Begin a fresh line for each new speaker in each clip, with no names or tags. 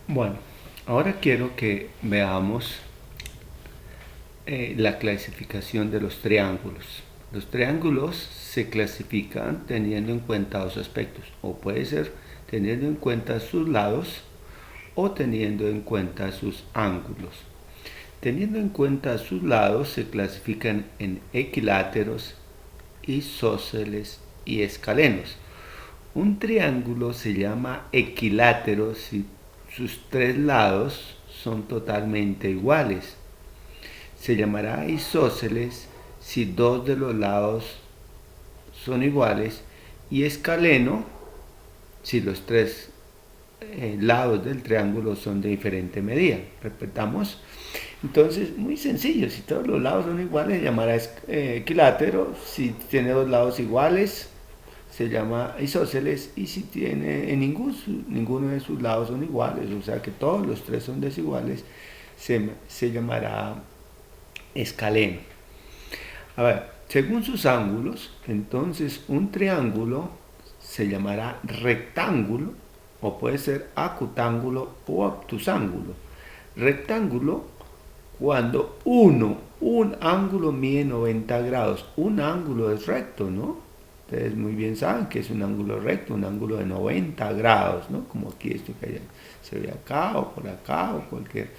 Bueno, ahora quiero que veamos la clasificación de los triángulos. Los triángulos se clasifican teniendo en cuenta dos aspectos, o puede ser teniendo en cuenta sus lados o teniendo en cuenta sus ángulos. Teniendo en cuenta sus lados se clasifican en equiláteros, isósceles y escalenos. Un triángulo se llama equilátero si sus tres lados son totalmente iguales. Se llamará isósceles si dos de los lados son iguales y escaleno si los tres lados del triángulo son de diferente medida. Repetamos. Entonces, muy sencillo, si todos los lados son iguales, se llamará equilátero. Si tiene dos lados iguales, se llama isósceles. Y si tiene en ninguno de sus lados son iguales, o sea que todos los tres son desiguales, se llamará escaleno. A ver, según sus ángulos, entonces un triángulo se llamará rectángulo, o puede ser acutángulo o obtusángulo. Rectángulo cuando un ángulo mide 90 grados. Un ángulo es recto, ¿no? Ustedes muy bien saben que es un ángulo recto, un ángulo de 90 grados, ¿no? Como aquí esto que se ve acá o por acá o cualquier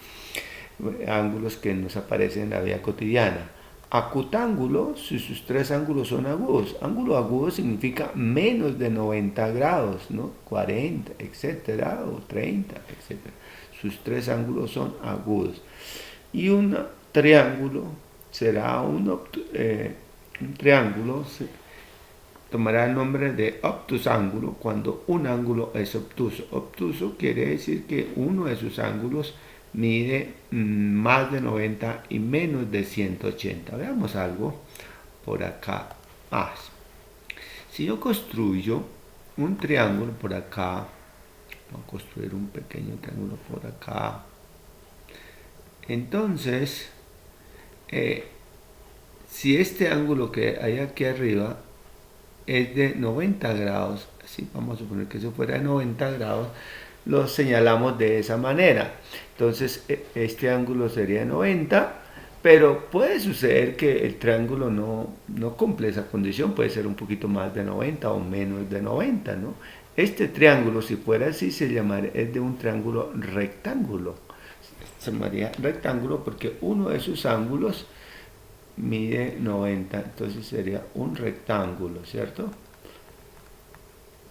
ángulos que nos aparecen en la vida cotidiana. Acutángulo, si sus tres ángulos son agudos. Ángulo agudo significa menos de 90 grados, ¿no? 40, etcétera, o 30, etcétera. Sus tres ángulos son agudos. Y un triángulo será un triángulo, tomará el nombre de obtusángulo cuando un ángulo es obtuso. Obtuso quiere decir que uno de sus ángulos mide más de 90 y menos de 180. Veamos algo por acá. Si yo construyo un triángulo por acá, voy a construir un pequeño triángulo por acá. Entonces, si este ángulo que hay aquí arriba es de 90 grados, así vamos a suponer que eso fuera de 90 grados, lo señalamos de esa manera. Entonces este ángulo sería de 90, pero puede suceder que el triángulo no cumple esa condición, puede ser un poquito más de 90 o menos de 90, ¿no? Este triángulo, si fuera así, se llamaría, es de un triángulo rectángulo. Se llamaría rectángulo porque uno de sus ángulos mide 90, entonces sería un rectángulo, ¿cierto?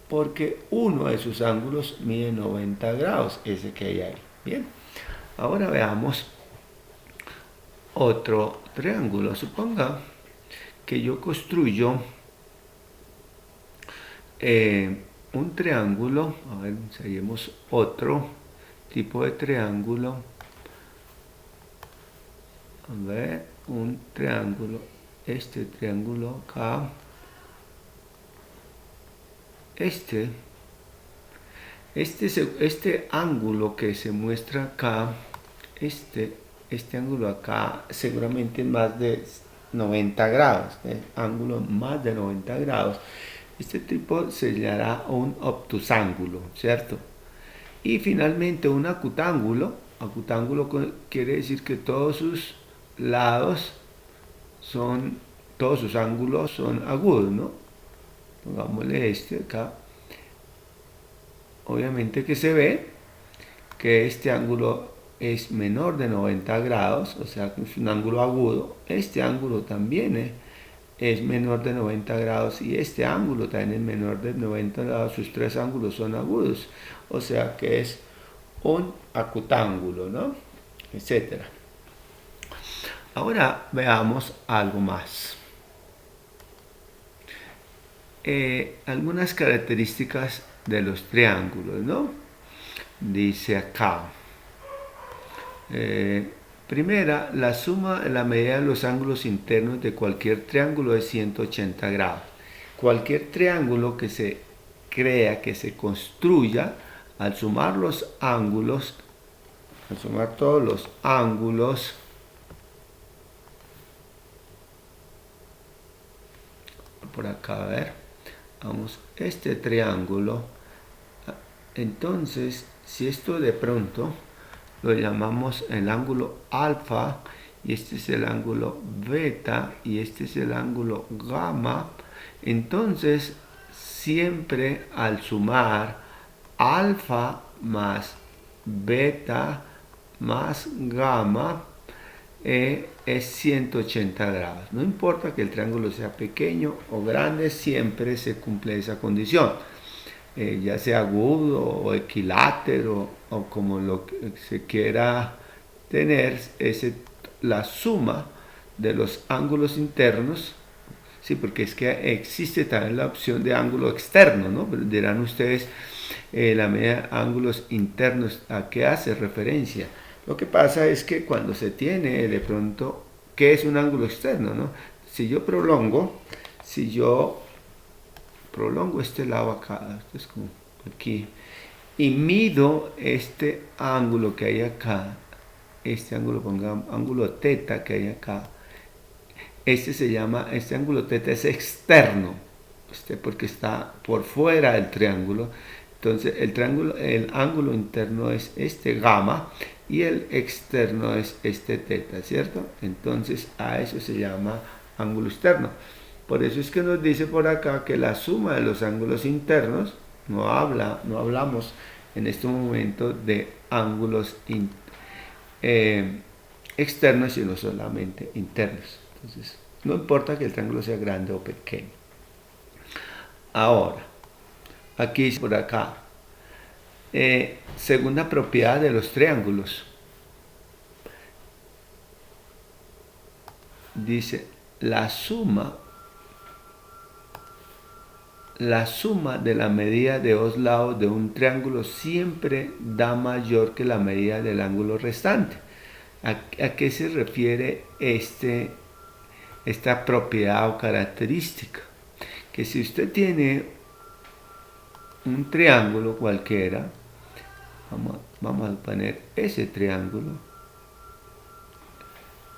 Porque uno de sus ángulos mide 90 grados, ese que hay ahí. Bien, ahora veamos otro triángulo. Suponga que yo construyo un triángulo, a ver, seguimos otro tipo de triángulo. A ver, un triángulo, este triángulo acá, este ángulo que se muestra acá, este ángulo acá seguramente es más de 90 grados, ángulo más de 90 grados. Este tipo se llamará un obtusángulo, ¿cierto? Y finalmente un acutángulo. Acutángulo quiere decir que todos sus lados son, todos sus ángulos son agudos, ¿no? Pongámosle este acá. Obviamente que se ve que este ángulo es menor de 90 grados, o sea que es un ángulo agudo. Este ángulo también es menor de 90 grados y este ángulo también es menor de 90 grados. Sus tres ángulos son agudos, o sea que es un acutángulo, ¿no? Etcétera. Ahora veamos algo más. Algunas características de los triángulos, ¿no? Dice acá. Primera, la suma de la medida de los ángulos internos de cualquier triángulo es 180 grados. Cualquier triángulo que se crea, que se construya, al sumar los ángulos, al sumar todos los ángulos, por acá, a ver, vamos, este triángulo, entonces si esto de pronto lo llamamos el ángulo alfa, y este es el ángulo beta, y este es el ángulo gamma, entonces siempre al sumar alfa más beta más gamma es 180 grados. No importa que el triángulo sea pequeño o grande, siempre se cumple esa condición. Ya sea agudo o equilátero o como lo que se quiera tener, la suma de los ángulos internos. Sí, porque es que existe también la opción de ángulo externo, ¿no? Pero dirán ustedes, la medida de ángulos internos, ¿a qué hace referencia? Lo que pasa es que cuando se tiene de pronto, ¿qué es un ángulo externo, no? Si yo prolongo este lado acá, esto es como aquí, y mido este ángulo que hay acá, este ángulo, pongamos, ángulo teta que hay acá, este ángulo teta es externo, porque está por fuera del triángulo. Entonces el ángulo interno es este gamma y el externo es este teta, ¿cierto? Entonces a eso se llama ángulo externo. Por eso es que nos dice por acá que la suma de los ángulos internos, no hablamos en este momento de ángulos externos, sino solamente internos. Entonces, no importa que el triángulo sea grande o pequeño. Ahora, aquí por acá, segunda propiedad de los triángulos. Dice, la suma de la medida de dos lados de un triángulo siempre da mayor que la medida del ángulo restante. ¿A qué se refiere esta propiedad o característica? Que si usted tiene un triángulo cualquiera, vamos a poner ese triángulo,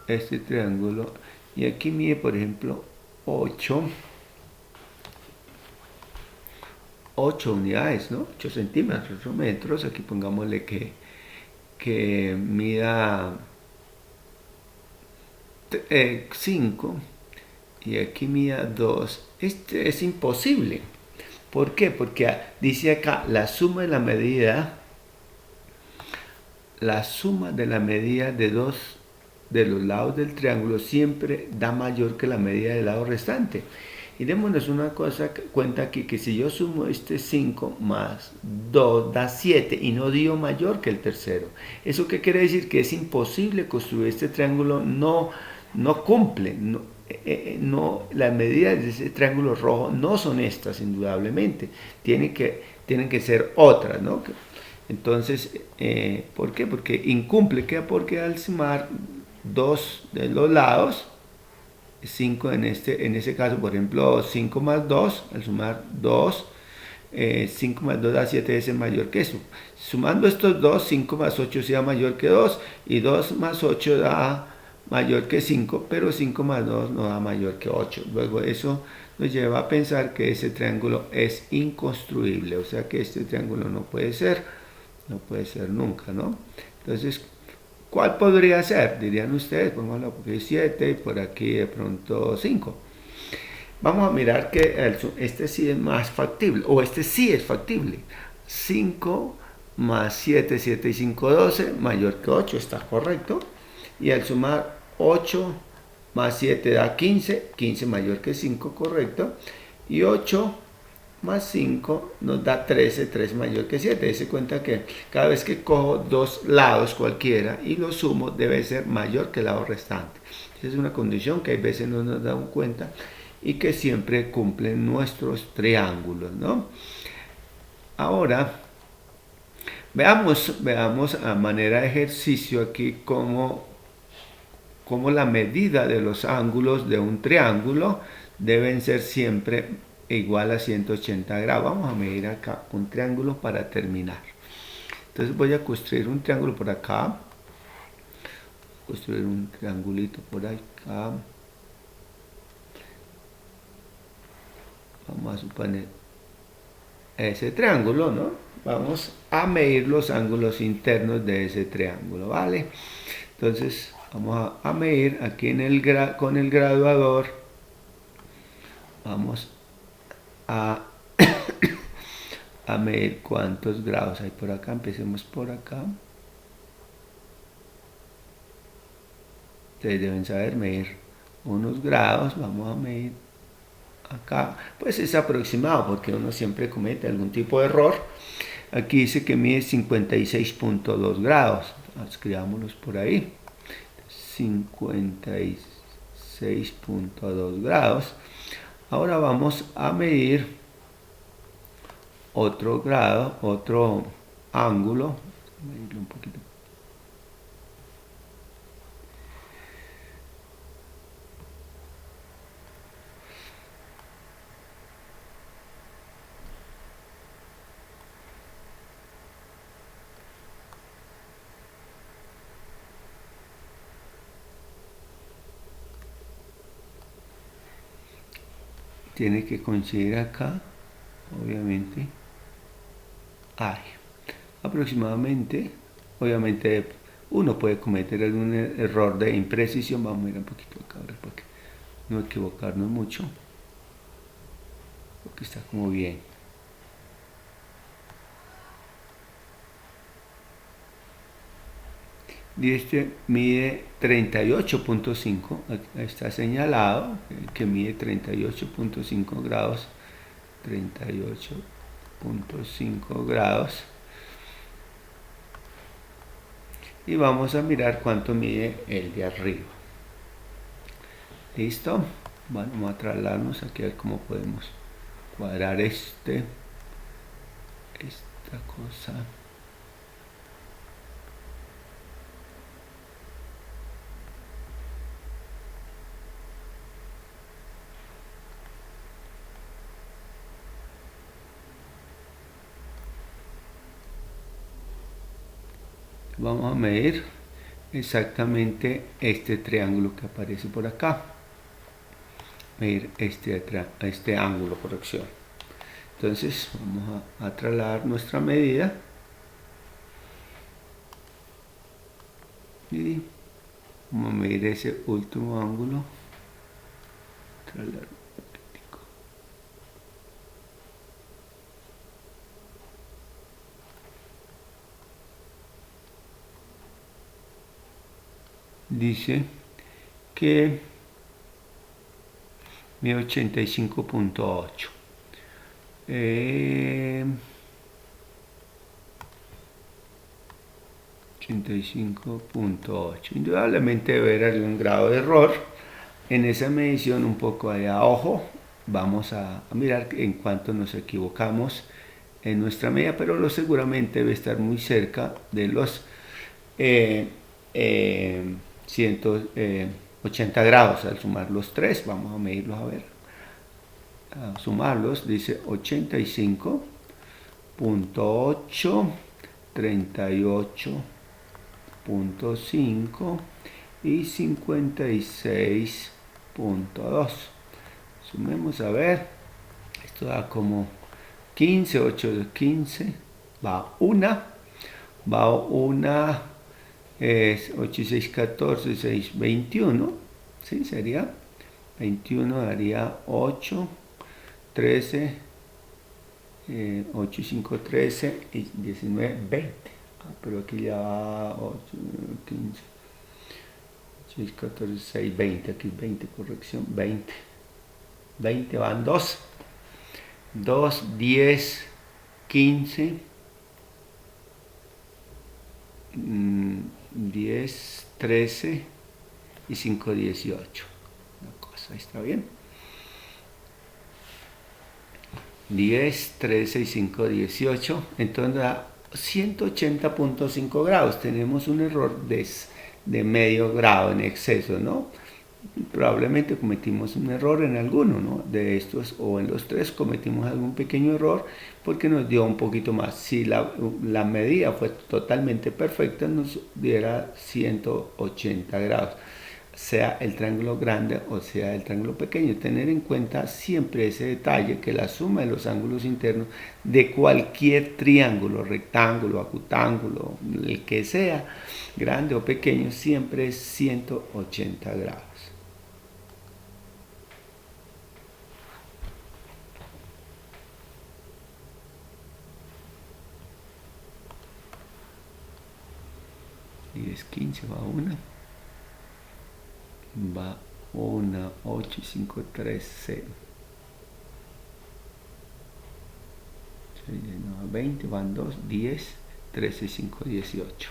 este triángulo, y aquí mide, por ejemplo, 8 unidades, ¿no? 8 centímetros, 8 metros. Aquí pongámosle que mida 5 y aquí mida 2. Este es imposible. ¿Por qué? Porque dice acá la suma de la medida de dos de los lados del triángulo siempre da mayor que la medida del lado restante. Y démonos una cosa, cuenta aquí, que si yo sumo este 5 más 2 da 7 y no dio mayor que el tercero. ¿Eso qué quiere decir? Que es imposible construir este triángulo, no cumple, las medidas de ese triángulo rojo no son estas, indudablemente. Tienen que ser otras, ¿no? Entonces, ¿por qué? Porque incumple, porque al sumar dos de los lados, 5 en ese caso, por ejemplo, 5 más 2, al sumar 2, 5 más 2 da 7, es mayor que eso. Sumando estos dos, 5 más 8 sea mayor que 2, y 2 más 8 da mayor que 5, pero 5 más 2 no da mayor que 8. Luego eso nos lleva a pensar que ese triángulo es inconstruible, o sea que este triángulo no puede ser nunca, ¿no? Entonces, ¿cuál podría ser? Dirían ustedes, pónganlo por aquí 7 y por aquí de pronto 5. Vamos a mirar que este sí es más factible, o este sí es factible. 5 más 7, 7 y 5, 12, mayor que 8, está correcto. Y al sumar 8 más 7 da 15, 15 mayor que 5, correcto. Y 8 más 5 nos da 13, 3 mayor que 7. Dese cuenta que cada vez que cojo dos lados cualquiera y los sumo, debe ser mayor que el lado restante. Esa es una condición que a veces no nos damos cuenta y que siempre cumplen nuestros triángulos, ¿no? Ahora, veamos a manera de ejercicio aquí cómo la medida de los ángulos de un triángulo deben ser siempre igual a 180 grados. Vamos a medir acá un triángulo para terminar. Entonces voy a construir un triángulo por acá, construir un triangulito por acá. Vamos a suponer ese triángulo, ¿no? vamos a medir los ángulos internos de ese triángulo, ¿vale? Entonces vamos a medir aquí con el graduador, vamos a, a medir cuántos grados hay por acá. Empecemos por acá. Ustedes deben saber medir unos grados. Vamos a medir acá, pues es aproximado porque uno siempre comete algún tipo de error. Aquí dice que mide 56.2 grados, escribámoslos por ahí, 56.2 grados. Ahora vamos a medir otro grado, otro ángulo, medirlo un poquito. Tiene que coincidir acá, obviamente. Hay aproximadamente, obviamente uno puede cometer algún error de imprecisión. Vamos a ir un poquito acá ahora para que no equivocarnos mucho, porque está como bien. Y este mide 38.5, está señalado que mide 38.5 grados, 38.5 grados. Y vamos a mirar cuánto mide el de arriba. ¿Listo? Bueno, vamos a trasladarnos aquí a ver cómo podemos cuadrar esta cosa. Vamos a medir exactamente este triángulo que aparece por acá. Medir este ángulo por acción. Entonces vamos a trasladar nuestra medida y vamos a medir ese último ángulo. Trasladar. Dice que mide 85.8. 85.8. Indudablemente debe haber algún grado de error en esa medición, un poco allá. Ojo, vamos a mirar en cuánto nos equivocamos en nuestra medida, pero seguramente debe estar muy cerca de los 180 grados. Al sumar los tres, vamos a medirlos a ver. A sumarlos, dice 85.8, 38.5 y 56.2. Sumemos a ver. Esto da como 15, 8 de 15. Va una. 8 y 6, 14, 6, 21. ¿Sí? Sería 21 daría 8, 13, 8 y 5, 13 y 19, 20. Pero aquí ya va 8, 15, 6, 14, 6, 20. Aquí 20, corrección, 20. 20 van 2. 2, 10, 15, 10, 13 y 5, 18. Una cosa, ahí está bien. 10, 13 y 5, 18. Entonces da 180.5 grados. Tenemos un error de medio grado en exceso, ¿no? Probablemente cometimos un error en alguno, ¿no? De estos, o en los tres cometimos algún pequeño error porque nos dio un poquito más. Si la medida fue totalmente perfecta, nos diera 180 grados. sea el triángulo grande o sea el triángulo pequeño. Tener en cuenta siempre ese detalle, que la suma de los ángulos internos de cualquier triángulo, rectángulo, acutángulo, el que sea, grande o pequeño, siempre es 180 grados. Y es 15, va una. Va 1, 8, 5, 3, 0. 20, van 2, 10, 13, 5, 18.